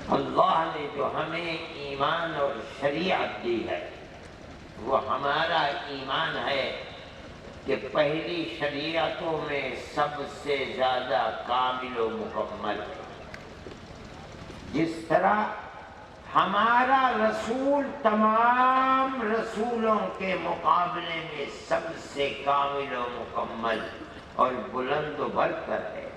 اللہ نے جو ہمیں ایمان اور شریعت دی ہے وہ ہمارا ایمان ہے کہ پہلی شریعتوں میں سب سے زیادہ کامل و مکمل ہے۔ جس طرح ہمارا رسول تمام رسولوں کے مقابلے میں سب سے کامل و مکمل اور بلند و برتر ہے،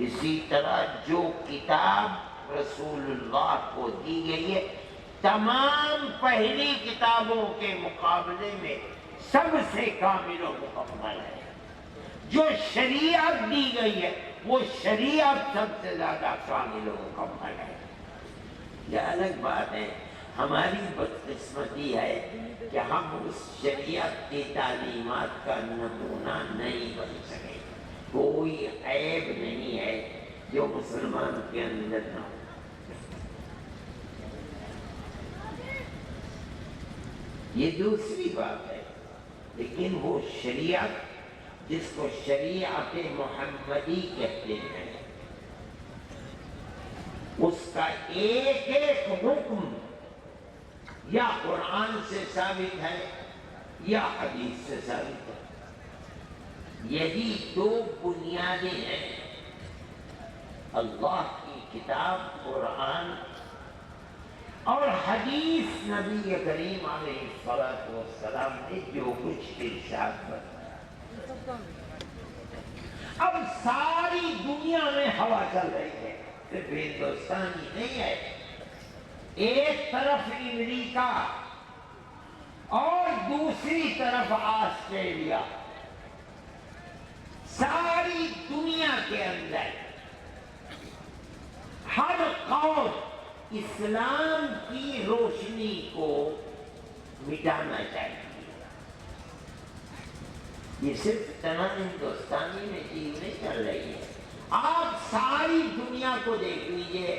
اسی طرح جو کتاب رسول اللہ کو دی گئی ہے تمام پہلی کتابوں کے مقابلے میں سب سے کامل و مکمل ہے۔ جو شریعت دی گئی ہے وہ شریعت سب سے زیادہ کامل و مکمل ہے۔ یہ الگ بات ہے، ہماری بدقسمتی ہے کہ ہم اس شریعت کی تعلیمات کا نمونہ نہیں بن سکے۔ کوئی عیب نہیں ہے جو مسلمان کے اندر نہ ہو۔ یہ دوسری بات ہے، لیکن وہ شریعت جس کو شریعت محمدی کہتے ہیں، اس کا ایک ایک حکم یا قرآن سے ثابت ہے یا حدیث سے ثابت ہے۔ یہی دو بنیادیں ہیں، اللہ کی کتاب قرآن اور حدیث نبی کریم علیہ السلام نے جو کچھ ارشاد فرمایا۔ اب ساری دنیا میں ہوا چل رہی ہے، صرف ہندوستان ہی نہیں ہے، ایک طرف امریکہ اور دوسری طرف آسٹریلیا، ساری دنیا کے اندر ہر قوم اسلام کی روشنی کو مٹانا چاہیے۔ یہ صرف تنہا ہندوستانی میں چیز نہیں چل رہی ہے، آپ ساری دنیا کو دیکھ لیجئے،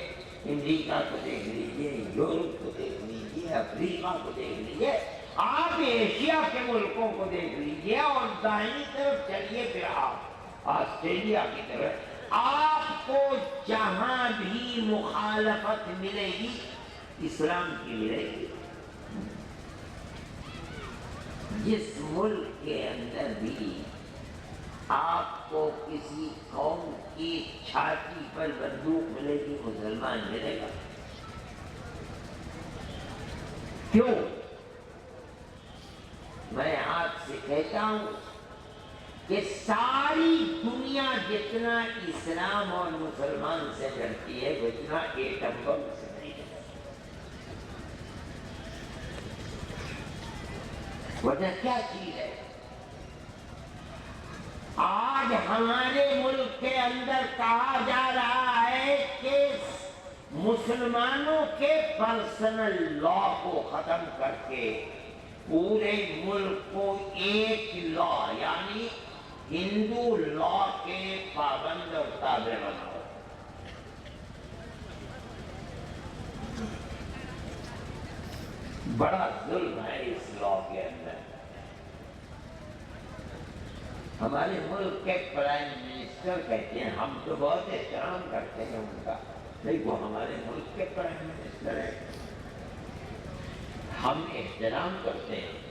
امریکہ کو دیکھ لیجئے، یورپ کو دیکھ لیجئے، افریقہ کو دیکھ لیجئے، آپ ایشیا کے ملکوں کو دیکھ لیجئے اور دائیں طرف چلیے پھر آپ آسٹریلیا کی طرف، آپ کو جہاں بھی مخالفت ملے گی اسلام کی ملے گی۔ جس ملک کے اندر بھی آپ کو کسی قوم کی چھاتی پر بندوق ملے گی مسلمان ملے گا۔ کیوں؟ میں آپ سے کہتا ہوں کہ ساری دنیا جتنا اسلام اور مسلمان سے ڈرتی ہے اتنا ایٹم بم سے نہیں ڈرتی۔ وجہ کیا چیز ہے؟ آج ہمارے ملک کے اندر کہا جا رہا ہے کہ مسلمانوں کے پرسنل لا کو ختم کر کے پورے ملک کو ایک لا یعنی ہندو لا کے پابند اور تابع بناؤ۔ بڑا ظلم ہے اس لا کے اندر۔ ہمارے ملک کے پرائم منسٹر کہتے ہیں ہم تو بہت احترام کرتے ہیں ان کا، نہیں وہ ہمارے ملک کے پرائم منسٹر ہیں، ہم احترام کرتے ہیں۔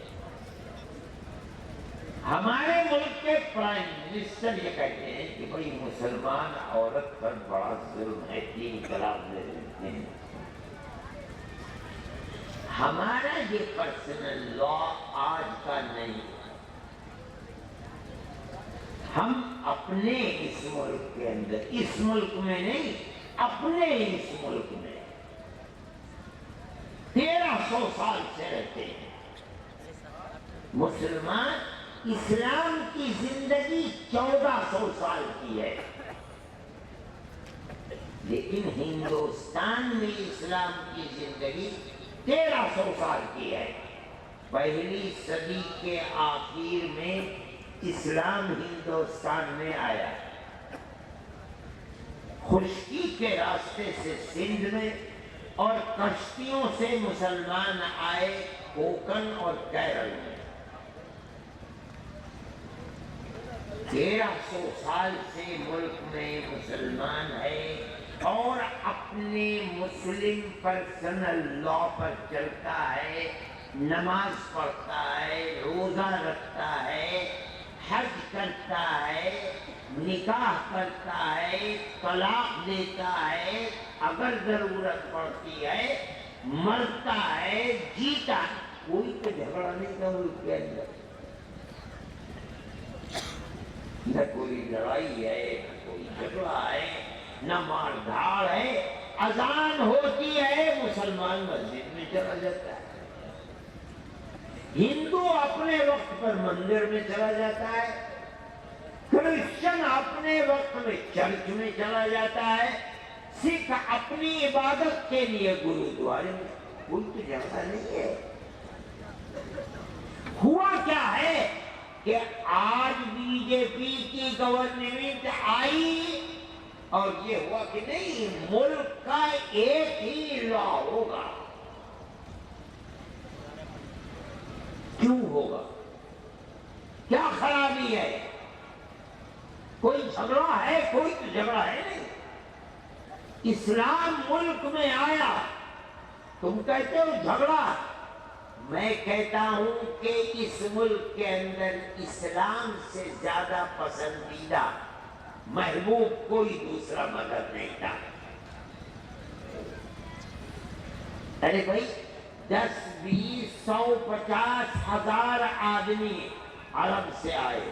ہمارے ملک کے پرائم منسٹر یہ کہتے ہیں کہ بھئی مسلمان عورت پر بڑا ظلم ہے، 3 طلاق دے دیتے ہیں۔ ہمارا یہ پرسنل لا آج کا نہیں، ہم اپنے اس ملک کے اندر، اس ملک میں نہیں، اپنے اس ملک میں 1300 سال سے رہتے ہیں۔ مسلمان اسلام کی زندگی 1400 سال کی ہے، لیکن ہندوستان میں اسلام کی زندگی 1300 سال کی ہے۔ پہلی صدی کے آخر میں اسلام ہندوستان میں آیا، خشکی کے راستے سے سندھ میں اور کشتیوں سے مسلمان آئے کوکن اور کیرل میں۔ 1300 سال سے ملک میں مسلمان ہے، اور اپنے مسلم پرسنل لا پر چلتا ہے، نماز پڑھتا ہے، روزہ رکھتا ہے، حج کرتا ہے، نکاح کرتا ہے، طلاق دیتا ہے، اگر ضرورت پڑتی ہے مرتا ہے، جیتا ہے، کوئی تو جھگڑا نہیں تھا اس کے اندر، نہ کوئی لڑائی ہے، نہ کوئی جھگڑا ہے، نہ مار دھاڑ ہے۔ اذان ہوتی ہے مسلمان مسجد میں چلا جاتا ہے، ہندو اپنے وقت پر مندر میں چلا جاتا ہے، کرسچن اپنے وقت میں چرچ میں چلا جاتا ہے، سکھ اپنی عبادت کے لیے گرودوارے میں، کوئی تو جھگڑا نہیں ہے۔ ہوا کیا ہے کہ آج بی جے پی کی گورنمنٹ آئی اور یہ ہوا کہ نہیں ملک کا ایک ہی لا ہوگا۔ کیوں ہوگا؟ کیا خرابی ہے؟ کوئی جھگڑا ہے؟ کوئی تو جھگڑا ہے نہیں۔ اسلام ملک میں آیا، تم کہتے ہو جھگڑا، میں کہتا ہوں کہ اس ملک کے اندر اسلام سے زیادہ پسندیدہ محبوب کوئی دوسرا مذہب نہیں تھا۔ ارے بھائی 10 20 100 50 ہزار آدمی عرب سے آئے،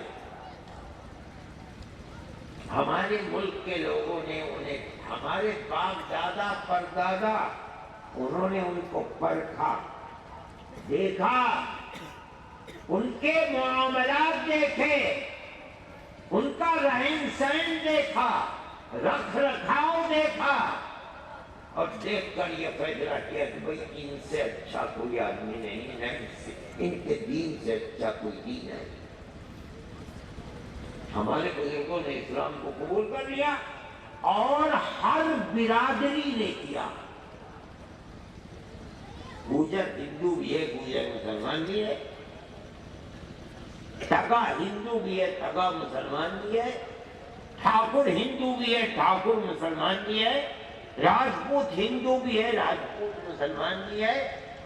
ہمارے ملک کے لوگوں نے انہیں، ہمارے باپ دادا پردادا، انہوں نے ان کو پرکھا، دیکھا، ان کے معاملات دیکھے، ان کا رہن سہن دیکھا، رکھ رکھاؤ دیکھا، اور دیکھ کر یہ فیصلہ کیا کہ بھئی ان سے اچھا کوئی آدمی نہیں ہے، ان کے دین سے اچھا کوئی دین ہے۔ ہمارے بزرگوں نے اسلام کو قبول کر لیا اور ہر برادری نے کیا، گوجر ہندو بھی ہے، گوجر مسلمان بھی ہے، ٹگا ہندو بھی ہے، ٹگا مسلمان بھی ہے، ٹھاکر ہندو بھی ہے، ٹھاکر مسلمان بھی ہے، راجپوت ہندو بھی ہے، راجپوت مسلمان بھی ہے،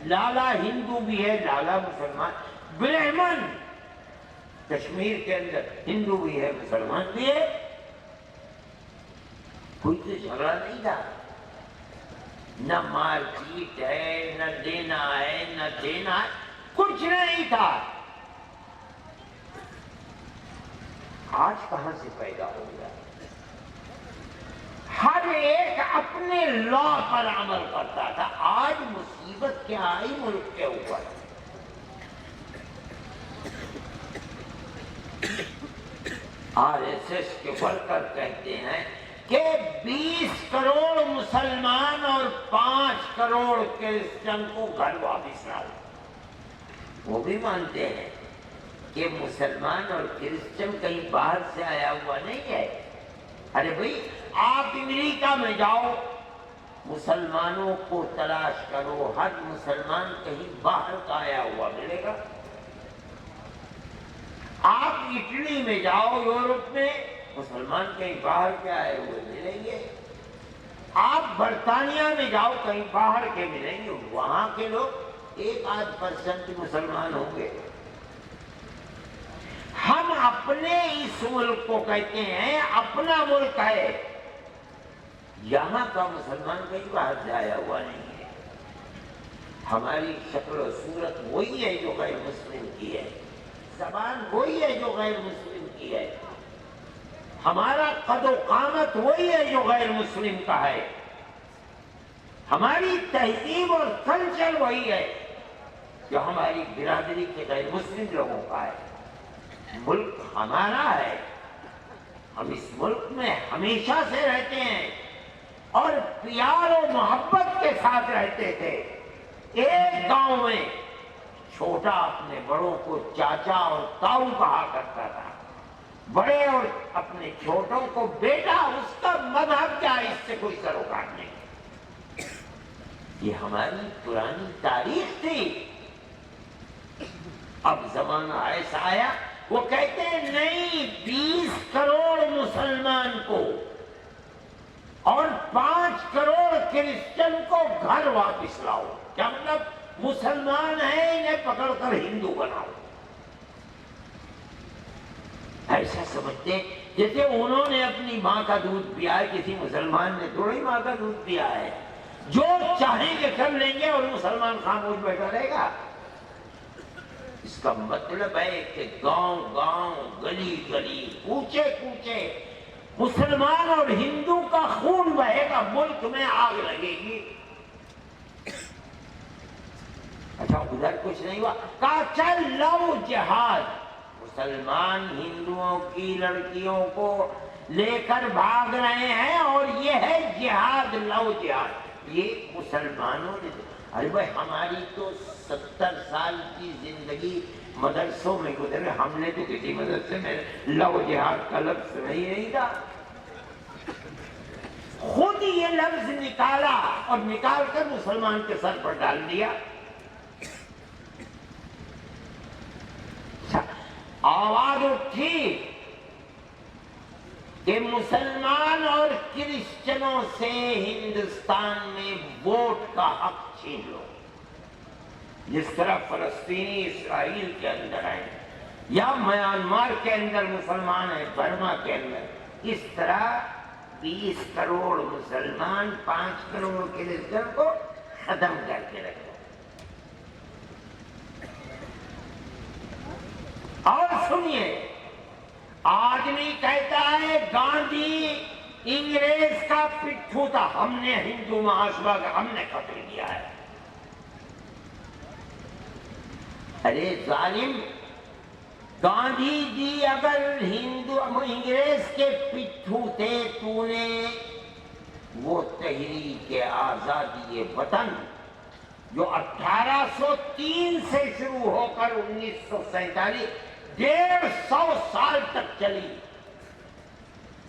لالا ہندو بھی ہے، لالا مسلمان، برہمن کشمیر کے اندر ہندو بھی ہے، مسلمان بھی ہے، کوئی تو جھگڑا نہیں تھا، نہ مار پیٹ ہے، نہ لینا ہے، نہ دینا ہے، کچھ نہیں تھا۔ آج کہاں سے پیدا ہو گیا؟ ہر ایک اپنے لا پر عمل کرتا تھا، آج مصیبت کیا آئی ملک کے اوپر؟ RSS کے ورکر کہتے ہیں کہ 20 کروڑ مسلمان اور 5 کروڑ کرسچن کو گھر واپس لاؤ۔ وہ بھی مانتے ہیں کہ مسلمان اور کرسچن کہیں باہر سے آیا ہوا نہیں ہے۔ ارے بھائی آپ امریکہ میں جاؤ، مسلمانوں کو تلاش کرو، ہر مسلمان کہیں باہر کا آیا ہوا ملے گا۔ آپ اٹلی میں جاؤ، یورپ میں، مسلمان کہیں باہر کے آئے ہوئے ملیں گے۔ آپ برطانیہ میں جاؤ، کہیں باہر کے ملیں گے، وہاں کے لوگ 1-8% مسلمان ہوں گے۔ ہم اپنے اس ملک کو کہتے ہیں اپنا ملک ہے، یہاں کا مسلمان کہیں باہر سے آیا ہوا نہیں ہے۔ ہماری شکل و صورت وہی ہے جو غیر مسلم کی ہے، زبان وہی ہے جو غیر مسلم کی ہے، ہمارا قد و قامت وہی ہے جو غیر مسلم کا ہے، ہماری تہذیب اور کلچر وہی ہے جو ہماری برادری کے غیر مسلم لوگوں کا ہے۔ ملک ہمارا ہے، ہم اس ملک میں ہمیشہ سے رہتے ہیں اور پیار و محبت کے ساتھ رہتے تھے۔ ایک گاؤں میں چھوٹا اپنے بڑوں کو چاچا اور تاؤ کہا کرتا تھا، بڑے اور اپنے چھوٹوں کو بیٹا، اس کا مذہب کیا، اس سے کوئی سروکار نہیں۔ یہ ہماری پرانی تاریخ تھی۔ اب زمانہ ایسا آیا، وہ کہتے ہیں نہیں، 20 کروڑ مسلمان کو اور 5 کروڑ کرسچن کو گھر واپس لاؤ. کیا مطلب؟ مسلمان ہیں انہیں پکڑ کر ہندو بناؤ. ایسا سمجھتے جیسے انہوں نے اپنی ماں کا دودھ پیا ہے. کسی مسلمان نے تھوڑی ماں کا دودھ پیا ہے. جو چاہیں گے کر لیں گے اور مسلمان خاموش بیٹھا رہے گا. اس کا مطلب ہے کہ گاؤں گاؤں گلی گلی کوچے کوچے مسلمان اور ہندو کا خون بہے گا. ملک میں آگ لگے گی. اچھا ادھر کچھ نہیں ہوا. کہا چل لو جہاد. مسلمان ہندوؤں کی لڑکیوں کو لے کر بھاگ رہے ہیں اور یہ ہے جہاد. لو جہاد. یہ مسلمانوں نے. ارے بھائی ہماری تو 70 سال کی زندگی مدرسوں میں گزرے. ہم نے تو کسی مدرسے میں لو جہاد کا لفظ نہیں تھا. خود یہ لفظ نکالا اور نکال کر مسلمان کے سر پر ڈال دیا. آواز اٹھی کہ مسلمان اور کرسچنوں سے ہندوستان میں ووٹ کا حق چھین لو. جس طرح فلسطینی اسرائیل کے اندر ہیں یا میانمار کے اندر مسلمان ہیں برما کے اندر, اس طرح 20 کروڑ مسلمان 5 کروڑ کرسچن کو ختم کر کے رکھو. اور سنیے, آدمی کہتا ہے گاندھی انگریز کا پٹھو تھا, ہم نے ہندو محاسبہ کا ہم نے قتل کیا ہے. ارے ظالم, گاندھی جی اگر انگریز کے پٹھو تھے, تو نے وہ تحریک آزادی وطن جو 1803 سے شروع ہو کر 1947 150 سال تک چلی,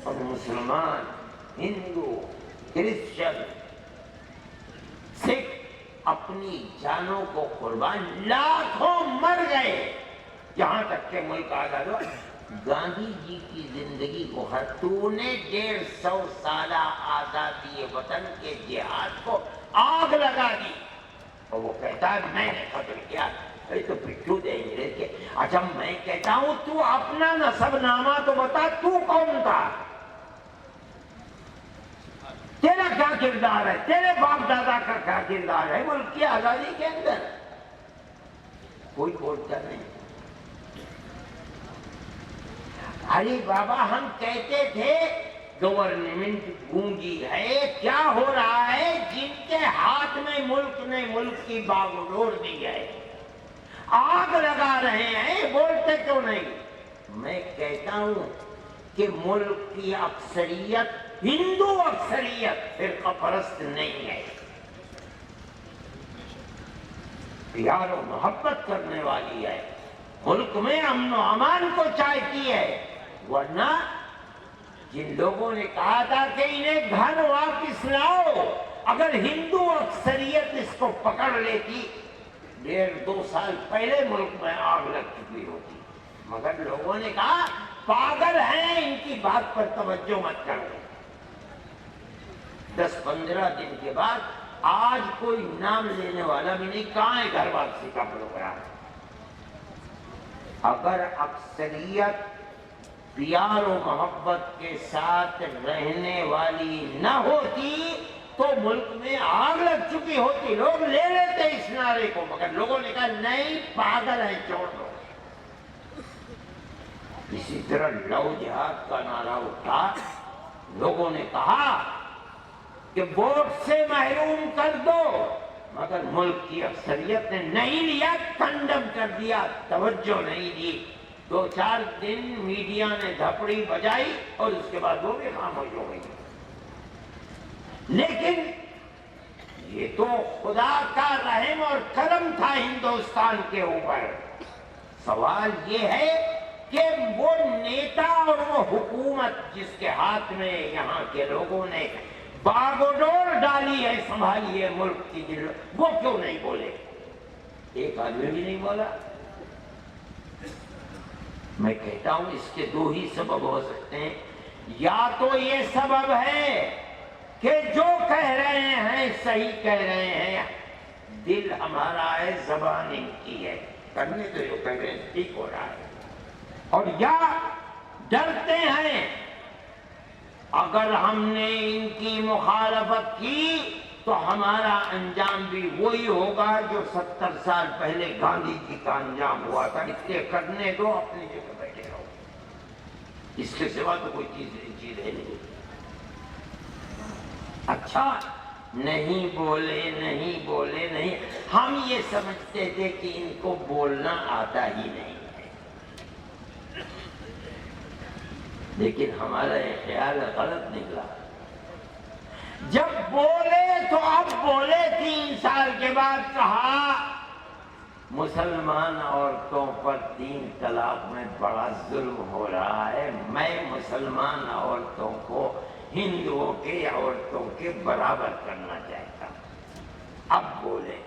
اور مسلمان ہندو کرسچن سکھ اپنی جانوں کو قربان, لاکھوں مر گئے یہاں تک کہ ملک آزاد ہوا. گاندھی جی کی زندگی کو تو نے 150 سالہ آزادی وطن کے جہاد کو آگ لگا دی, اور وہ کہتا ہے میں نے قتل کیا. تو پٹھو دے انگریز کے. اچھا میں کہتا ہوں تو اپنا نسب نامہ تو بتا, تو کون تھا, تیرا کیا کردار ہے, تیرے باپ دادا کا کیا کردار ہے ملک کی آزادی کے اندر؟ کوئی بولتا نہیں. ارے بابا ہم کہتے تھے گورنمنٹ گونگی ہے, کیا ہو رہا ہے؟ جن کے ہاتھ میں ملک نے ملک کی باغڈور دی ہے, آگ لگا رہے ہیں, بولتے کیوں نہیں؟ میں کہتا ہوں کہ ملک کی اکثریت ہندو اکثریت فرقہ پرست نہیں ہے, پیار و محبت کرنے والی ہے, ملک میں امن و امان کو چاہتی ہے. ورنہ جن لوگوں نے کہا تھا کہ انہیں گھر واپس لاؤ, اگر ہندو اکثریت اس کو پکڑ لیتی 1.5-2 سال پہلے ملک میں آگ لگ چکی ہوتی. مگر لوگوں نے کہا پاگل ہیں, ان کی بات پر توجہ مت کرو. 10-15 دن کے بعد آج کوئی نام لینے والا بھی نہیں. کہاں ہے گھر واپسی کا پروگرام؟ اگر اکثریت پیار و محبت کے ساتھ رہنے والی نہ ہوتی تو ملک میں آگ لگ چکی ہوتی. لوگ لے لیتے اس نعرے کو, مگر لوگوں نے کہا نہیں, پاگل ہے, چھوڑ دو. اسی طرح لو جہاد کا نعرہ اٹھا. لوگوں نے کہا کہ ووٹ سے محروم کر دو, مگر ملک کی اکثریت نے نہیں لیا, کنڈم کر دیا, توجہ نہیں دی. 2-4 دن میڈیا نے دھپڑی بجائی اور اس کے بعد وہ بھی خاموش ہو گئی. لیکن یہ تو خدا کا رحم اور کرم تھا ہندوستان کے اوپر. سوال یہ ہے کہ وہ نیتا اور وہ حکومت جس کے ہاتھ میں یہاں کے لوگوں نے باغڈور ڈالی ہے, سنبھالی ہے ملک کی, وہ کیوں نہیں بولے؟ ایک آدمی بھی نہیں بولا. میں کہتا ہوں اس کے 2 ہی سبب ہو سکتے ہیں. یا تو یہ سبب ہے کہ جو کہہ رہے ہیں صحیح کہہ رہے ہیں، دل ہمارا ہے، زبان ان کی ہے، کرنے تو جو کہہ رہے ہیں ٹھیک ہو رہا ہے، اور یا ڈرتے ہیں اگر ہم نے ان کی مخالفت کی تو ہمارا انجام بھی وہی ہوگا جو 70 سال پہلے گاندھی جی کا انجام ہوا تھا، اس لیے کرنے دو، اپنی جگہ بیٹھے رہو، اس کے سوا تو کوئی چیز ہے نہیں۔ اچھا نہیں بولے نہیں، ہم یہ سمجھتے تھے کہ ان کو بولنا آتا ہی نہیں ہے، لیکن ہمارا یہ خیال غلط نکلا۔ جب بولے تو اب بولے 3 سال کے بعد کہا مسلمان عورتوں پر 3 طلاق میں بڑا ظلم ہو رہا ہے، میں مسلمان عورتوں کو ہندوؤں کے عورتوں کے برابر کرنا چاہتا ہوں۔ اب بولے،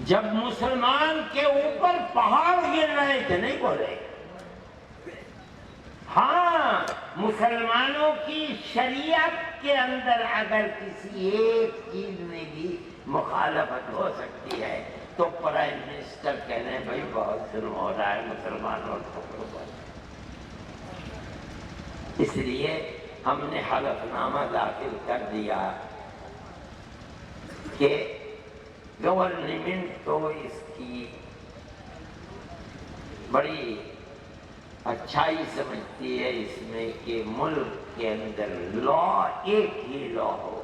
جب مسلمان کے اوپر پہاڑ گر رہے تھے نہیں بولے۔ ہاں، مسلمانوں کی شریعت کے اندر اگر کسی ایک چیز میں بھی مخالفت ہو سکتی ہے تو پرائم منسٹر کہہ رہے ہیں بھائی بہت ظلم ہو رہا ہے مسلمان عورتوں کے اوپر۔ اس لیے ہم نے حلف نامہ داخل کر دیا کہ گورنمنٹ تو اس کی بڑی اچھائی سمجھتی ہے اس میں کہ ملک کے اندر لا ایک ہی لا ہو،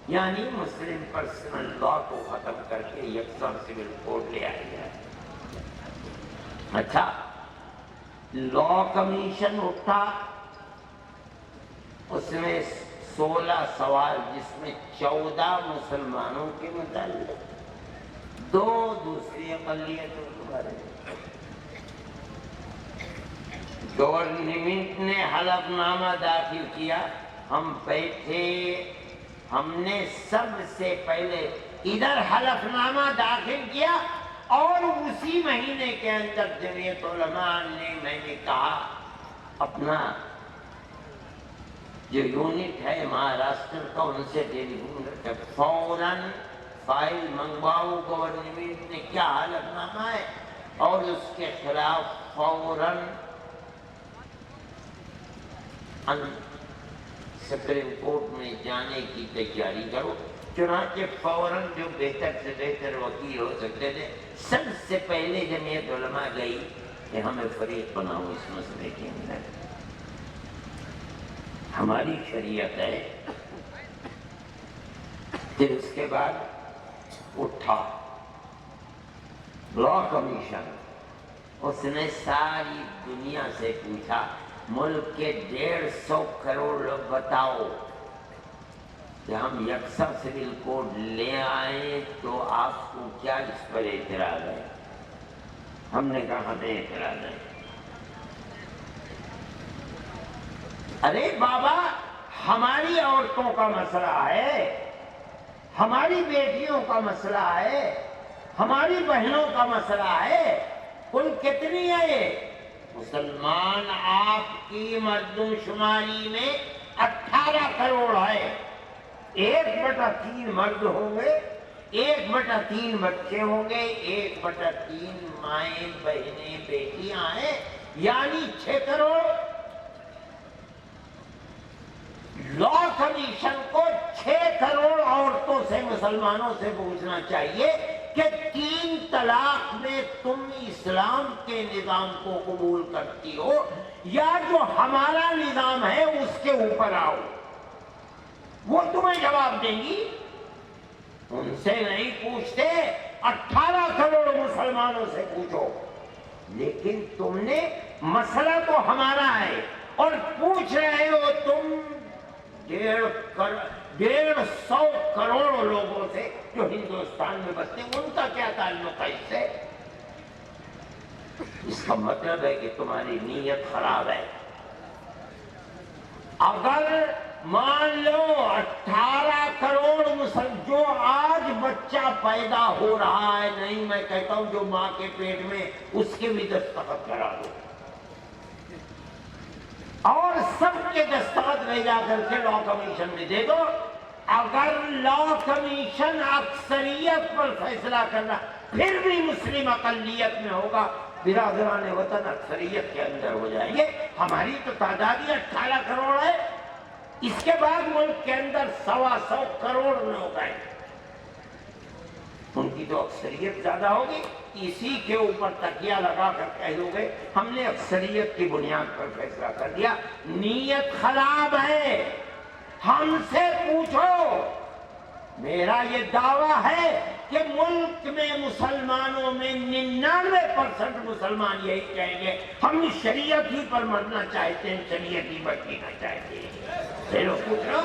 یعنی مسلم پرسنل لا کو ختم کر کے یکساں سول کوڈ لے آئی ہے۔ اچھا، لا کمیشن اٹھا، اس میں 16 سوال جس میں 14 مسلمانوں کے متعلق، 2 دوسری اقلیتوں کے بارے میں۔ گورنمنٹ نے حلف نامہ داخل کیا، ہم بیٹھے، ہم نے سب سے پہلے ادھر حلف نامہ داخل کیا، اور اسی مہینے کے اندر جمعیت علماء نے، میں نے کہا اپنا جو یونٹ ہے مہاراشٹر کا ان سے ٹیلی فون کر کے فوراً فائل منگواؤ، گورنمنٹ نے کیا حلف نامہ ہے، اور اس کے خلاف فوراً سپریم کورٹ میں جانے کی تیاری کرو۔ چنانچہ فوراً جو بہتر سے بہتر وکیل ہو سکتے تھے، سب سے پہلے جمعیت علماء گئی کہ ہمیں فریق بناؤ اس مسئلے کے اندر، ہماری شریعت ہے۔ پھر اس کے بعد اٹھا لا کمیشن، اس نے ساری دنیا سے پوچھا ملک کے 150 کروڑ لوگ بتاؤ کہ ہم یکساں سول کوڈ لے آئیں تو آپ کو کیا اس پر اعتراض ہے؟ ہم نے کہا ہمیں اعتراض ہے۔ ارے بابا، ہماری عورتوں کا مسئلہ ہے، ہماری بیٹیوں کا مسئلہ ہے، ہماری بہنوں کا مسئلہ ہے، کل کتنی ہے یہ؟ مسلمان آپ کی مردم شماری میں 18 کروڑ ہے، 1/3 مرد ہوں گے، 1/3 بچے ہوں گے، 1/3 مائیں بہنیں بیٹیاں ہیں، یعنی 6 کروڑ۔ لا کمیشن کو 6 کروڑ عورتوں سے، مسلمانوں سے پوچھنا چاہیے کہ 3 طلاق میں تم اسلام کے نظام کو قبول کرتی ہو یا جو ہمارا نظام ہے اس کے اوپر آؤ، وہ تمہیں جواب دیں گی۔ ان سے نہیں پوچھتے، 18 کروڑ مسلمانوں سے پوچھو۔ لیکن تم نے، مسئلہ تو ہمارا ہے اور پوچھ رہے ہو تم 150 کروڑ لوگوں سے جو ہندوستان میں بستے ہیں، ان کا کیا تعلق ہے اس سے؟ اس کا مطلب ہے کہ تمہاری نیت خراب ہے۔ اگر مان لو 18 کروڑ جو آج بچہ پیدا ہو رہا ہے، نہیں میں کہتا ہوں جو ماں کے پیٹ میں، اس کے بھی دستخط کرا دو، اور سب کے دستخط لے جا کر کے لا کمیشن میں دے دو. اگر لا کمیشن اکثریت پر فیصلہ کرنا پھر بھی مسلم اقلیت میں ہوگا، برادران وطن اکثریت کے اندر ہو جائیں گے. ہماری تو تعداد ہی 18 کروڑ ہے، اس کے بعد ملک کے اندر 125 کروڑ لوگ ہیں، ان کی تو اکثریت زیادہ ہوگی. اسی کے اوپر تکیہ لگا کر کہہ دو گے ہم نے اکثریت کی بنیاد پر فیصلہ کر دیا. نیت خراب ہے. ہم سے پوچھو، میرا یہ دعویٰ ہے کہ ملک میں مسلمانوں میں 99% مسلمان یہی کہیں گے ہم شریعت ہی پر مرنا چاہتے ہیں، شریعت ہی پر جینا چاہتے ہیں. چلو پوچھ لو.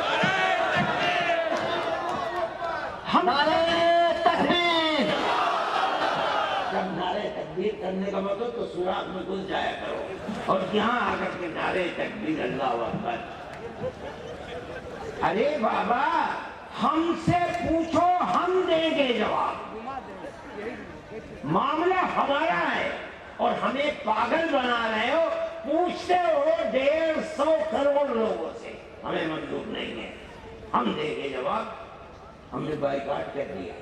جب نعرے تکبیر کرنے کا مطلب تو سوراخ میں گھس جایا کرو اور یہاں آ کر کے نعرے تکبیر اللہ اکبر. ارے بابا ہم سے پوچھو، ہم دیں گے جواب. معاملہ ہمارا ہے اور ہمیں پاگل بنا رہے ہو. پوچھتے ہو 150 کروڑ لوگوں سے، ہمیں منظور نہیں ہے. ہم دیں گے جواب. ہم نے بائیکاٹ کر دیا.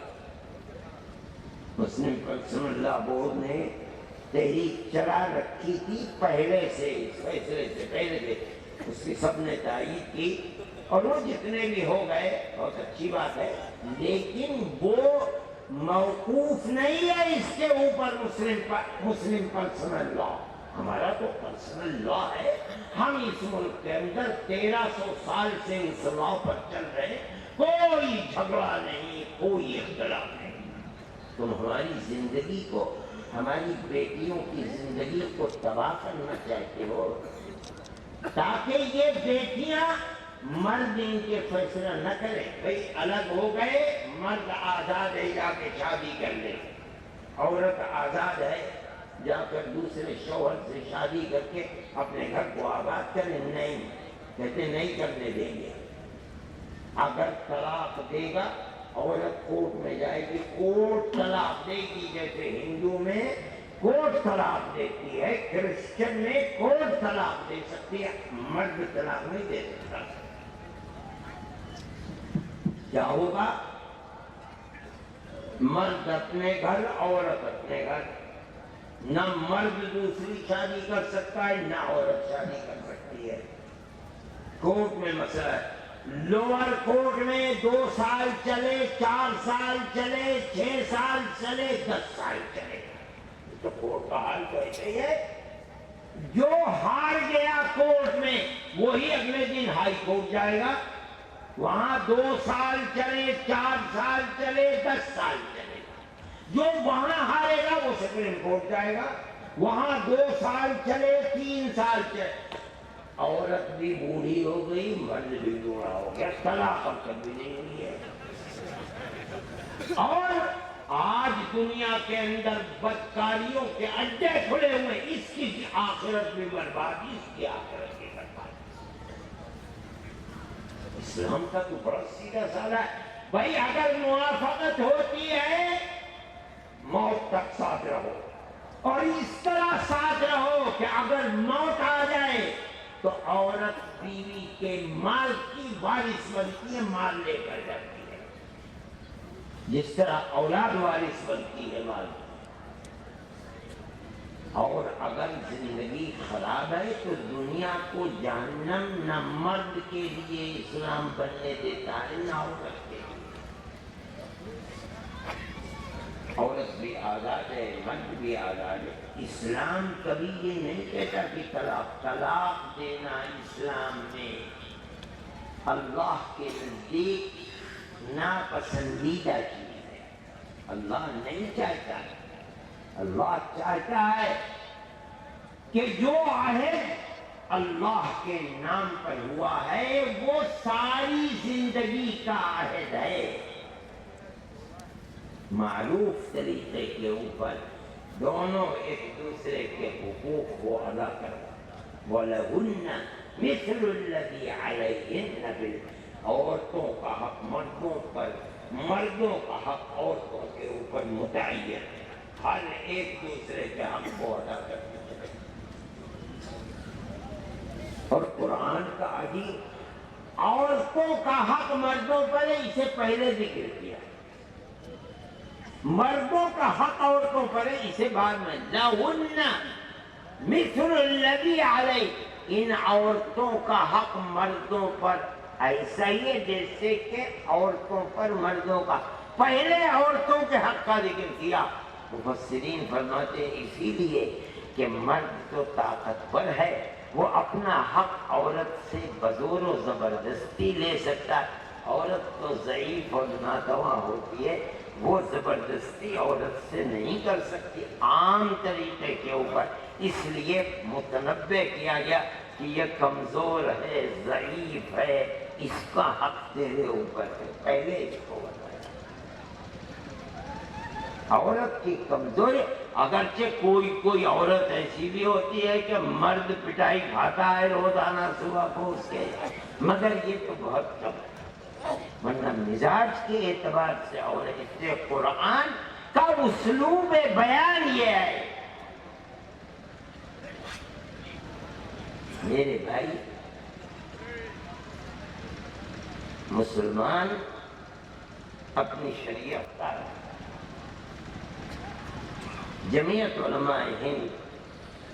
مسلم پرسنل لا بورڈ نے تحریک چلا رکھی تھی پہلے سے، اس فیصلے سے پہلے سے. اس کی سب نے تائید کی اور وہ جتنے بھی ہو گئے بہت اچھی بات ہے، لیکن وہ موقوف نہیں ہے اس کے اوپر مسلم پرسنل لا. ہمارا تو پرسنل لا ہے. ہم اس ملک کے اندر 1300 سال سے اس لا پر چل رہے ہیں. کوئی جھگڑا نہیں، کوئی اختلاف نہیں. تم ہماری زندگی کو، ہماری بیٹیوں کی زندگی کو تباہ کرنا چاہتے ہو تاکہ یہ بیٹیاں مرد ان کے فیصلہ نہ کریں. بھئی الگ ہو گئے، مرد آزاد ہے جا کے شادی کر لے، عورت آزاد ہے جا کر دوسرے شوہر سے شادی کر کے اپنے گھر کو آباد کریں. نہیں کہتے، نہیں کرنے دیں گے. اگر طلاق دے گا عورت کورٹ میں جائے گی، کورٹ طلاق دے گی. جیسے ہندو میں کورٹ طلاق دیتی ہے، کرسچن میں کورٹ طلاق دے سکتی ہے، مرد طلاق نہیں دے سکتا. کیا ہوگا؟ مرد اپنے گھر، عورت اپنے گھر. نہ مرد دوسری شادی کر سکتا ہے، نہ عورت شادی کر سکتی ہے. کورٹ میں مسئلہ ہے. لوور کورٹ میں 2 سال چلے، 4 سال چلے، 6 سال چلے، 10 سال چلے. تو کورٹ کا حال تو ایسے ہی ہے. جو ہار گیا کورٹ میں وہی اگلے دن ہائی کورٹ جائے گا. وہاں 2 سال چلے، 4 سال چلے، 10 سال چلے. جو وہاں ہارے گا وہ سپریم کورٹ جائے گا. وہاں 2 سال چلے، 3 سال چلے. عورت بھی بوڑھی ہو گئی، مرد بھی بوڑھا ہو گیا، طلاق اب کبھی نہیں ہوئی ہے. اور آج دنیا کے اندر بدکاریوں کے اڈے کھلے ہوئے. اس کی آخرت بھی برباد، اس کی آخرت بھی برباد. اسلام کا تو بڑا سیدھا سادہ ہے. بھائی اگر موافقت ہوتی ہے موت تک ساتھ رہو، اور اس طرح ساتھ رہو کہ اگر موت آ جائے تو عورت بیوی کے مال کی وارث بنتی ہے، مال لے کر جاتی ہے. جس طرح اولاد وارث بنتی ہے مال. اور اگر زندگی خراب ہے تو دنیا کو جہنم نہ مرد کے لیے اسلام بننے دیتا ہے نہ عورت کے لیے. عورت بھی آزاد ہے، مرد بھی آزاد ہے. اسلام کبھی یہ نہیں کہتا کہ طلاق دینا اسلام میں اللہ کے نزدیک ناپسندیدہ چیز ہے. اللہ نہیں چاہتا. اللہ چاہتا ہے کہ جو عہد اللہ کے نام پر ہوا ہے وہ ساری زندگی کا عہد ہے. معروف طریقے کے اوپر دونوں ایک دوسرے کے حقوق کو ادا کرو. وَلَهُنَّ مِثْلُ الَّذِي عَلَيْهِنَّ بِالْمَعْرُوفِ. عورتوں کا حق مردوں پر، مردوں کا حق عورتوں کے اوپر متعین ہے. ہر ایک دوسرے کے حق کو ادا کرتے ہیں. اور قرآن کا عجیب عورتوں کا حق مردوں پر ہے، اسے پہلے ذکر کیا، مردوں کا حق عورتوں پر ہے اسے بعد میں، لَهُنَّ مِثْلُ الَّذِي عَلَيْهِ، ان عورتوں کا حق مردوں پر ایسا ہی ہے جیسے کہ عورتوں پر مردوں کا، پہلے عورتوں کے حق کا ذکر کیا۔ مفسرین فرماتے ہیں اسی لیے کہ مرد تو طاقتور ہے، وہ اپنا حق عورت سے بزور و زبردستی لے سکتا ہے، عورت تو ضعیف اور ناتواں ہوتی ہے، وہ زبردستی عورت سے نہیں کر سکتی عام طریقے کے اوپر، اس لیے متنبہ کیا گیا کہ یہ کمزور ہے، ضعیف ہے، اس کا حق تیرے اوپر ہے، پہلے اس کو بتایا۔ عورت کی کمزوری، اگرچہ کوئی عورت ایسی بھی ہوتی ہے کہ مرد پٹائی کھاتا ہے روزانہ صبح کو اس کے، مگر یہ تو بہت کم ہے، ورنہ مزاج کے اعتبار سے عورت، اس لیے قرآن کا اسلوب بیان یہ ہے۔ میرے بھائی مسلمان اپنی شریعت کا، جمعیت علماء ہند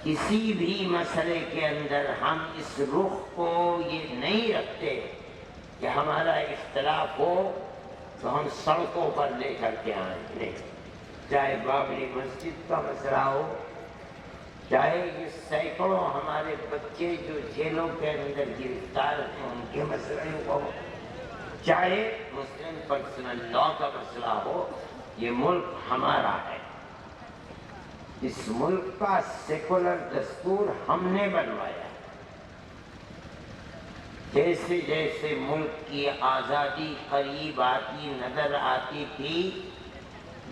کسی بھی مسئلے کے اندر ہم اس رخ کو یہ نہیں رکھتے کہ ہمارا اختلاف ہو تو ہم سڑکوں پر لے کر کے آئیں، نہیں، چاہے بابری مسجد کا مسئلہ ہو، چاہے یہ سینکڑوں ہمارے بچے جو جیلوں کے اندر گرفتار ہیں ان کے مسئلے ہو، چاہے مسلم پرسنل لا کا مسئلہ ہو، یہ ملک ہمارا ہے، اس ملک کا سیکولر دستور ہم نے بنوایا۔ جیسے جیسے ملک کی آزادی قریب آتی نظر آتی تھی،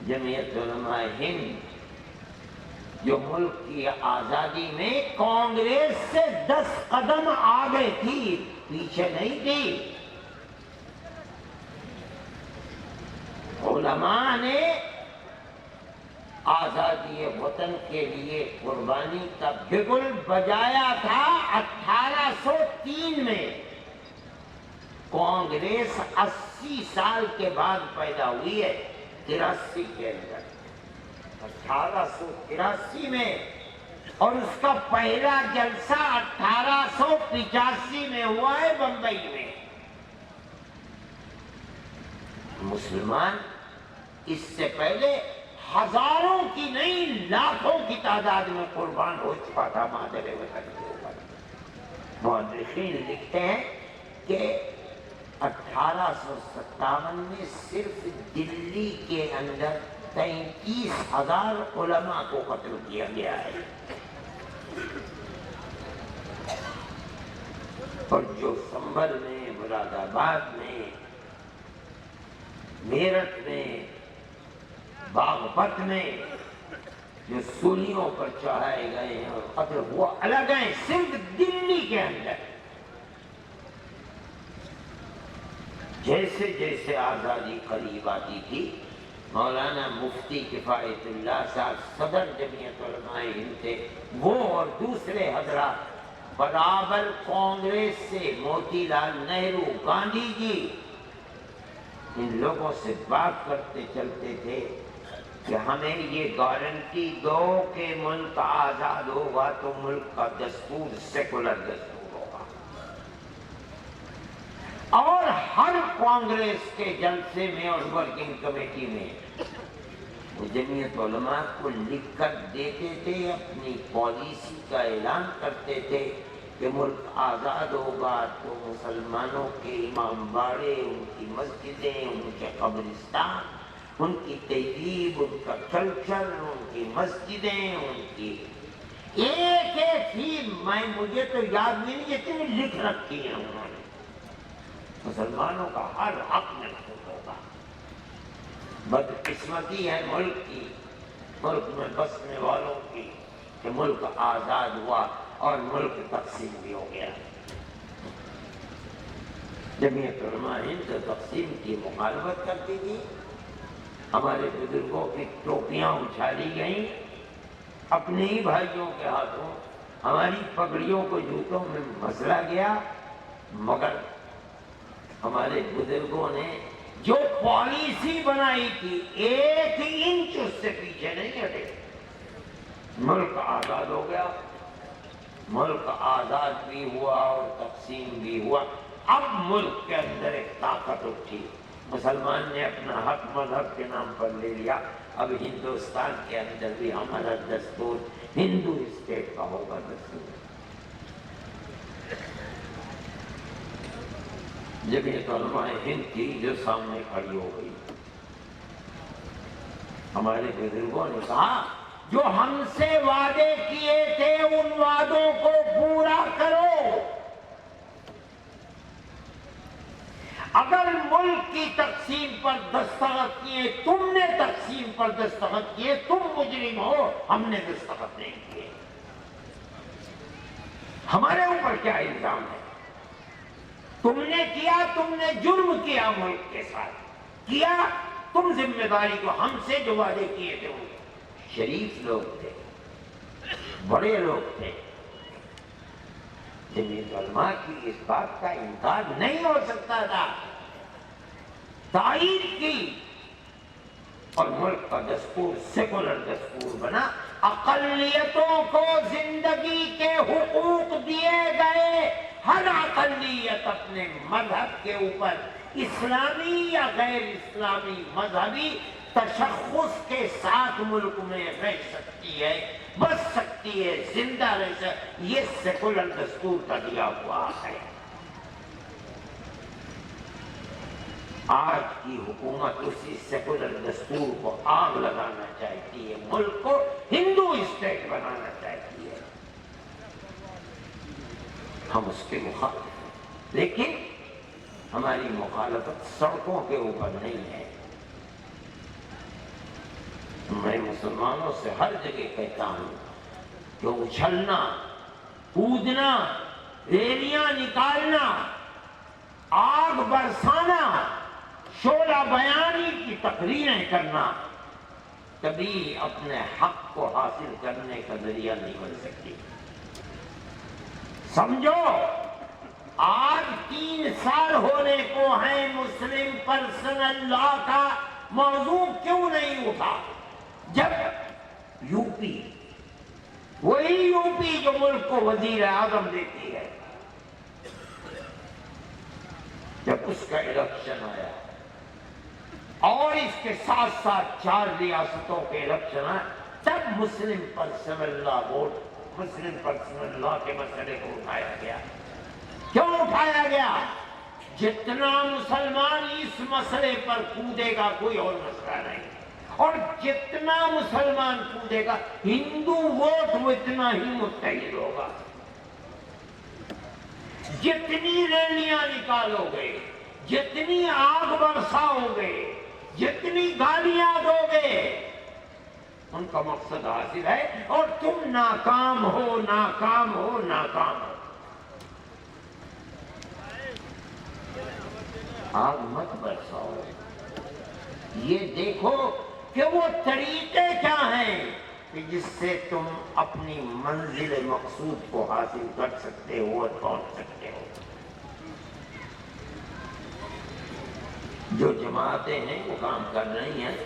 جمعیت علماء ہند جو ملک کی آزادی میں کانگریس سے 10 قدم آگے تھی، پیچھے نہیں تھی، علماء نے آزادی وطن کے لیے قربانی کا بگل بجایا تھا۔ 1803 میں کانگریس 80 سال کے بعد پیدا ہوئی ہے، 83 کے اندر، 1883 میں، اور اس کا پہلا جلسہ 1885 میں ہوا ہے بمبئی میں۔ مسلمان اس سے پہلے ہزاروں کی نہیں لاکھوں کی تعداد میں قربان ہو چکا تھا مادر وطن کے اوپر۔ مورخین لکھتے ہیں کہ 1857 میں صرف دلی کے اندر 33,000 علماء کو قتل کیا گیا ہے، اور جو سنبھل میں، مراد آباد میں، میرٹھ میں، باغپت میں جو سولیوں پر چڑھائے گئے ہیں اور قتل ہوا الگ ہیں، صرف دلی کے اندر۔ جیسے جیسے آزادی قریب آتی تھی، مولانا مفتی کفایت اللہ صاحب صدر جمعیت علماء ہند تھے، وہ اور دوسرے حضرات برابر کانگریس سے موتی لال نہرو، گاندھی جی، ان لوگوں سے بات کرتے چلتے تھے کہ ہمیں یہ گارنٹی دو کہ ملک آزاد ہوگا تو ملک کا دستور سیکولر دستور ہوگا، اور ہر کانگریس کے جلسے میں اور ورکنگ کمیٹی میں وہ جمعیت علماء کو لکھ کر دیتے تھے، اپنی پالیسی کا اعلان کرتے تھے کہ ملک آزاد ہوگا تو مسلمانوں کے امام باڑے، ان کی مسجدیں، ان کے قبرستان، ان کی تہذیب، ان کا کلچر، ان کی مسجدیں، ان کی ایک ایک چیز، مجھے تو یاد نہیں جتنی لکھ رکھی ہے انہوں نے، مسلمانوں کا ہر حق محفوظ ہوگا۔ بدقسمتی ہے ملک کی، ملک میں بسنے والوں کی، کہ ملک آزاد ہوا اور ملک تقسیم بھی ہو گیا۔ جمعیت علماء ہند تقسیم کی مخالفت کرتی تھی، ہمارے بزرگوں کی ٹوپیاں اچھالی گئیں اپنے ہی بھائیوں کے ہاتھوں، ہماری پگڑیوں کو جوتوں میں مسلا گیا، مگر ہمارے بزرگوں نے جو پالیسی بنائی تھی 1 انچ اس سے پیچھے نہیں ہٹے۔ ملک آزاد ہو گیا، ملک آزاد بھی ہوا اور تقسیم بھی ہوا۔ اب ملک کے اندر ایک طاقت اٹھی، مسلمان نے اپنا حق مذہب کے نام پر لے لیا۔ اب ہندوستان کے اندر بھی ہمارا دستور ہندو اسٹیٹ کا ہوگا دستور۔ جمعیت علماء ہند کی جو سامنے کھڑی ہو گئی، ہمارے بزرگوں نے کہا جو ہم سے وعدے کیے تھے ان وعدوں کو پورا کرو۔ اگر ملک کی تقسیم پر دستخط کیے، تم نے تقسیم پر دستخط کیے، تم مجرم ہو، ہم نے دستخط نہیں کیے۔ ہمارے اوپر کیا الزام ہے؟ تم نے کیا، تم نے جرم کیا، ملک کے ساتھ کیا، تم ذمہ داری کو ہم سے جو وعدے کیے تھے وہ شریف لوگ تھے، بڑے لوگ تھے۔ جمعیت علماء کی اس بات کا انکار نہیں ہو سکتا تھا، تائید کی، اور ملک کا دستور سیکولر دستور بنا۔ اقلیتوں کو زندگی کے حقوق دیے گئے، ہر اقلیت اپنے مذہب کے اوپر اسلامی یا غیر اسلامی مذہبی تشخص کے ساتھ ملک میں رہ سکتی ہے، بچ سکتی ہے، زندہ رہ سکتی، یہ سیکولر دستور کا دیا ہوا ہے۔ آج کی حکومت اسی سیکولر دستور کو آگ لگانا چاہتی ہے، ملک کو ہندو اسٹیٹ بنانا چاہتی ہے۔ ہم اس کے مخالف ہیں، لیکن ہماری مخالفت سڑکوں کے اوپر نہیں ہے۔ میں مسلمانوں سے ہر جگہ کہتا ہوں کہ اچھلنا، کودنا، ریلیاں نکالنا، آگ برسانا، شعلہ بیانی کی تقریریں کرنا کبھی اپنے حق کو حاصل کرنے کا ذریعہ نہیں بن سکتی۔ سمجھو، آج 3 سال ہونے کو ہیں، مسلم پرسنل لا کا موضوع کیوں نہیں اٹھا؟ جب یو پی، وہی یو پی جو ملک کو وزیر اعظم دیتی ہے، جب اس کا الیکشن آیا اور اس کے ساتھ ساتھ 4 ریاستوں کے الیکشن آئے، تب مسلم پرسنل لا ووٹ، مسلم پرسنل لا کے مسئلے کو اٹھایا گیا۔ کیوں اٹھایا گیا؟ جتنا مسلمان اس مسئلے پر کودے گا کوئی اور مسئلہ نہیں، اور جتنا مسلمان کودے گا ہندو ووٹ وہ اتنا ہی متحد ہوگا۔ جتنی ریلیاں نکالو گے، جتنی آگ برساؤ گے، جتنی گالیاں دو گے، ان کا مقصد حاصل ہے اور تم ناکام ہو، ناکام ہو، ناکام ہو۔ آگ مت برساؤ، یہ دیکھو کہ وہ طریقے کیا ہیں کہ جس سے تم اپنی منزل مقصود کو حاصل کر سکتے ہو اور پہنچ سکتے ہو۔ جو جماعتیں ہیں وہ کام کر رہی ہیں،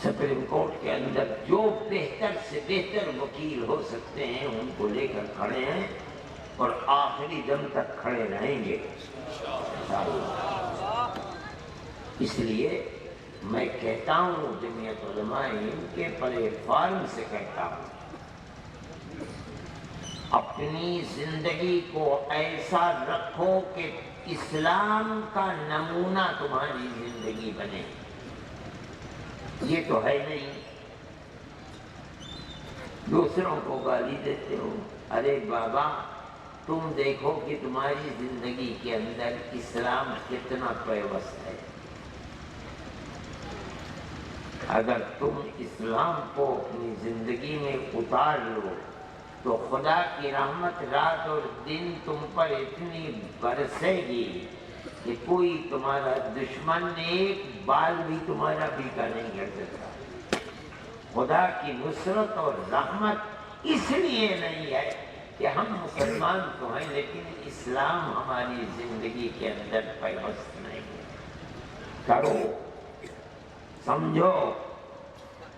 سپریم کورٹ کے اندر جو بہتر سے بہتر وکیل ہو سکتے ہیں ان کو لے کر کھڑے ہیں اور آخری دم تک کھڑے رہیں گے اس لیے میں کہتا ہوں، جمعیت علماء ہند کے پلے فارم سے کہتا ہوں، اپنی زندگی کو ایسا رکھو کہ اسلام کا نمونہ تمہاری زندگی بنے۔ یہ تو ہے نہیں، دوسروں کو گالی دیتے ہو، ارے بابا تم دیکھو کہ تمہاری زندگی کے اندر اسلام کتنا پیوست ہے۔ اگر تم اسلام کو اپنی زندگی میں اتار لو تو خدا کی رحمت رات اور دن تم پر اتنی برسے گی کہ کوئی تمہارا دشمن ایک بال بھی تمہارا پیچھا نہیں کر سکتا۔ خدا کی نصرت اور رحمت اس لیے نہیں ہے کہ ہم مسلمان تو ہیں لیکن اسلام ہماری زندگی کے اندر پیوست نہیں ہے۔ کرو، سمجھو،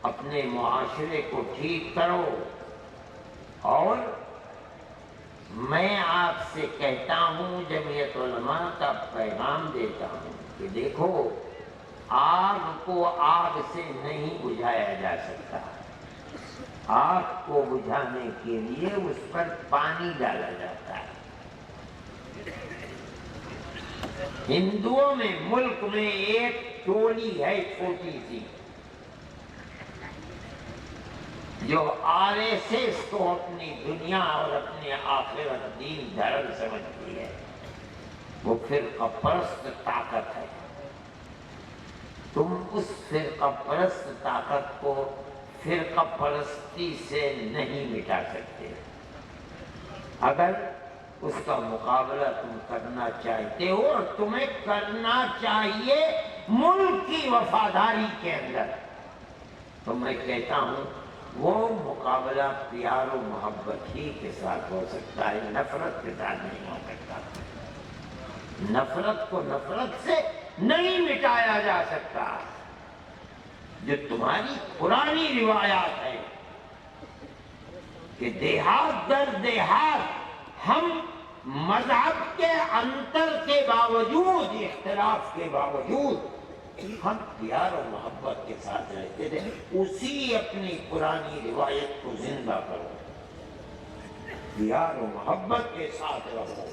اپنے معاشرے کو ٹھیک کرو، اور میں آپ سے کہتا ہوں، جمعیت علماء کا پیغام دیتا ہوں کہ دیکھو، آگ کو آگ سے نہیں بجھایا جا سکتا، آگ کو بجھانے کے لیے اس پر پانی ڈالا جاتا ہے۔ ہندوؤں میں، ملک میں ایک ٹولی ہے چھوٹی سی، جو آر ایس ایس کو اپنی دنیا اور اپنے آخرت دین دھرم سمجھتی ہے، وہ فرقہ پرست طاقت ہے۔ تم اس فرقہ پرست طاقت کو فرقہ پرستی سے نہیں مٹا سکتے۔ اگر اس کا مقابلہ تم کرنا چاہتے ہو، اور تمہیں کرنا چاہیے ملک کی وفاداری کے اندر، تو میں کہتا ہوں وہ مقابلہ پیار و محبت ہی کے ساتھ ہو سکتا ہے، نفرت کے ساتھ نہیں ہو سکتا۔ نفرت کو نفرت سے نہیں مٹایا جا سکتا۔ جو تمہاری پرانی روایات ہے کہ دیہات در دیہات ہم مذہب کے انتر کے باوجود، اختلاف کے باوجود ہم پیار و محبت کے ساتھ رہتے تھے، اسی اپنی پرانی روایت کو زندہ کرو، پیار و محبت کے ساتھ رہو،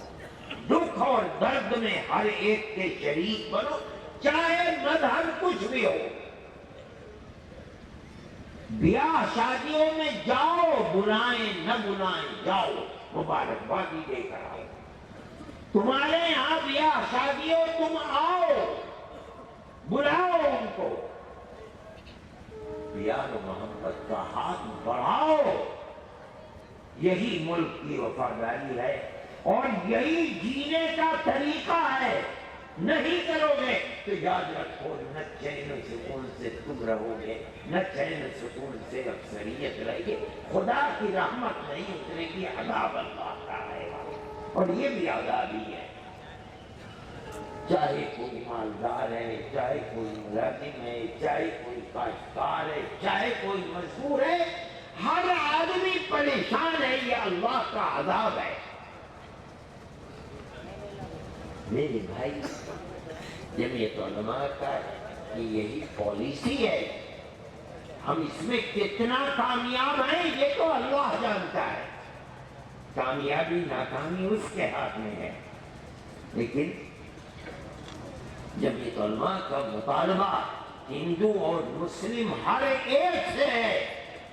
دکھ اور درد میں ہر ایک کے شریک بنو، چاہے مذہب کچھ بھی ہو۔ بیاہ شادیوں میں جاؤ، بلائیں نہ بلائیں جاؤ، مبارکبادی دے کر آؤ۔ تمہارے یہاں بیاہ شادی ہو، تم آؤ، بلاؤ ان کو، پیار و محبت کا ہاتھ بڑھاؤ۔ یہی ملک کی وفاداری ہے اور یہی جینے کا طریقہ ہے۔ نہیں کرو گے تو یاد رکھو، نہ چین و سکون سے تم رہو گے، نہ چین و سکون سے اکثریت رہے گی، خدا کی رحمت نہیں اترے گی، عذاب اللہ کا آئے گا۔ اور یہ بھی عذابی ہے، چاہے کوئی مالدار ہے، چاہے کوئی ملازم ہے، چاہے کوئی کاشتکار ہے، چاہے کوئی مزدور ہے، ہر آدمی پریشان ہے، یہ اللہ کا عذاب ہے۔ میرے بھائی، جمعیت علماء کا یہی پالیسی ہے، ہم اس میں کتنا کامیاب ہیں یہ تو اللہ جانتا ہے، کامیابی ناکامی اس کے ہاتھ میں ہے، لیکن جمعیت علماء کا مطالبہ ہندو اور مسلم ہر ایک سے ہے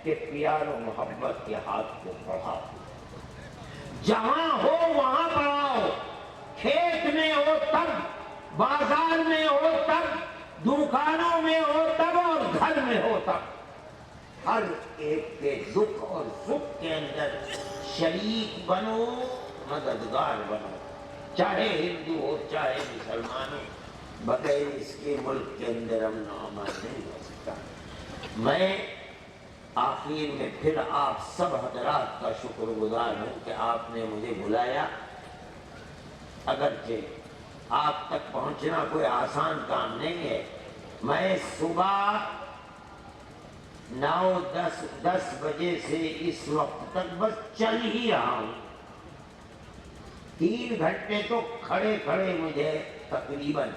کہ پیار و محبت کے ہاتھ کو بڑھاؤ، جہاں ہو وہاں بڑھاؤ، کھیت میں ہو تب، بازار میں ہو تب، دکانوں میں ہو تب، اور گھر میں ہو تب، ہر ایک کے دکھ اور سکھ کے اندر شریک بنو، مددگار بنو، چاہے ہندو ہو چاہے مسلمان ہو، بغیر اس کے ملک کے اندر امن و امان نہیں ہو سکتا۔ میں آخر میں پھر آپ سب حضرات کا شکر گزار ہوں کہ آپ نے مجھے بلایا، اگرچہ آپ تک پہنچنا کوئی آسان کام نہیں ہے۔ میں صبح 9-10 بجے سے اس وقت تک بس چل ہی رہا ہوں، 3 گھنٹے تو کھڑے کھڑے مجھے تقریباً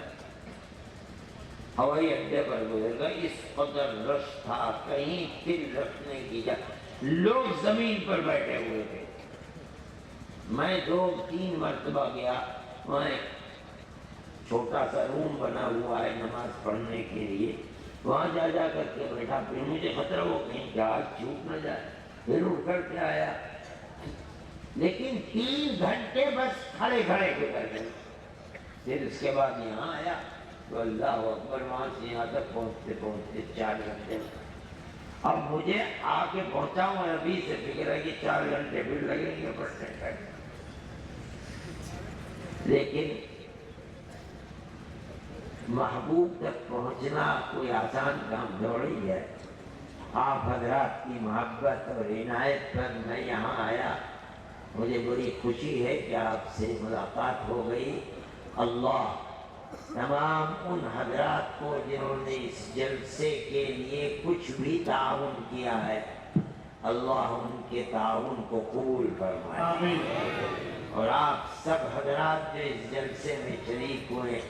ہوائی اڈے پر گزر گئے، اس قدر رش تھا، کہیں دل رکھنے کی جگہ، لوگ زمین پر بیٹھے ہوئے تھے۔ میں 2-3 مرتبہ گیا، وہاں چھوٹا سا روم بنا ہوا ہے نماز پڑھنے کے لیے، وہاں جا کر کے بیٹھا، پھر مجھے خطرہ ہو کہیں جہاز چھوٹ نہ جائے، پھر اٹھ کر کے آیا، لیکن 3 گھنٹے بس کھڑے کھڑے گزر گئے۔ پھر اس کے بعد یہاں آیا تو اللہ اکبر، وہاں سے یہاں تک پہنچتے پہنچتے 4 گھنٹے۔ اب مجھے آ کے پہنچا ہوں، ابھی سے فکر ہے کہ 4 گھنٹے پھر لگیں گے پڑھنے کا، لیکن محبوب تک پہنچنا کوئی آسان کام تھوڑی ہے۔ آپ حضرات کی محبت اور عنایت پر میں یہاں آیا، مجھے بڑی خوشی ہے کہ آپ سے ملاقات ہو گئی۔ اللہ تمام ان حضرات کو جنہوں نے اس جلسے کے لیے کچھ بھی تعاون کیا ہے، اللہ ان کے تعاون کو قبول فرمائے۔ آمین۔ اور آپ سب حضرات جو اس جلسے میں شریک ہوئے،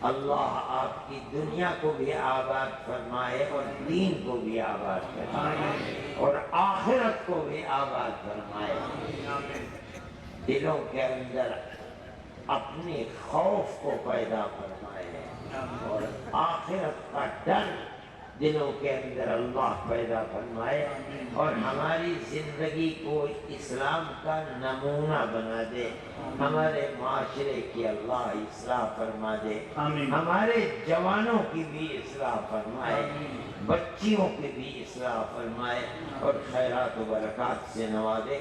اللہ آپ کی دنیا کو بھی آباد فرمائے اور دین کو بھی آباد فرمائے اور آخرت کو بھی آباد فرمائے۔ دلوں کے اندر اپنے خوف کو پیدا فرمائے اور آخرت کا ڈر دلوں کے اندر اللہ پیدا فرمائے اور ہماری زندگی کو اسلام کا نمونہ بنا دے، ہمارے معاشرے کی اللہ اصلاح فرما دے، ہمارے جوانوں کی بھی اصلاح فرمائے، بچیوں کی بھی اصلاح فرمائے اور خیرات و برکات سے نوازے۔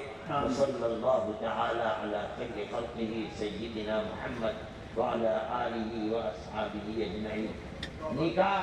صلی اللہ تعالی علی خیر خلقہ سیدنا محمد وعلی آلہ و اصحابہ اجمعین۔ نکاح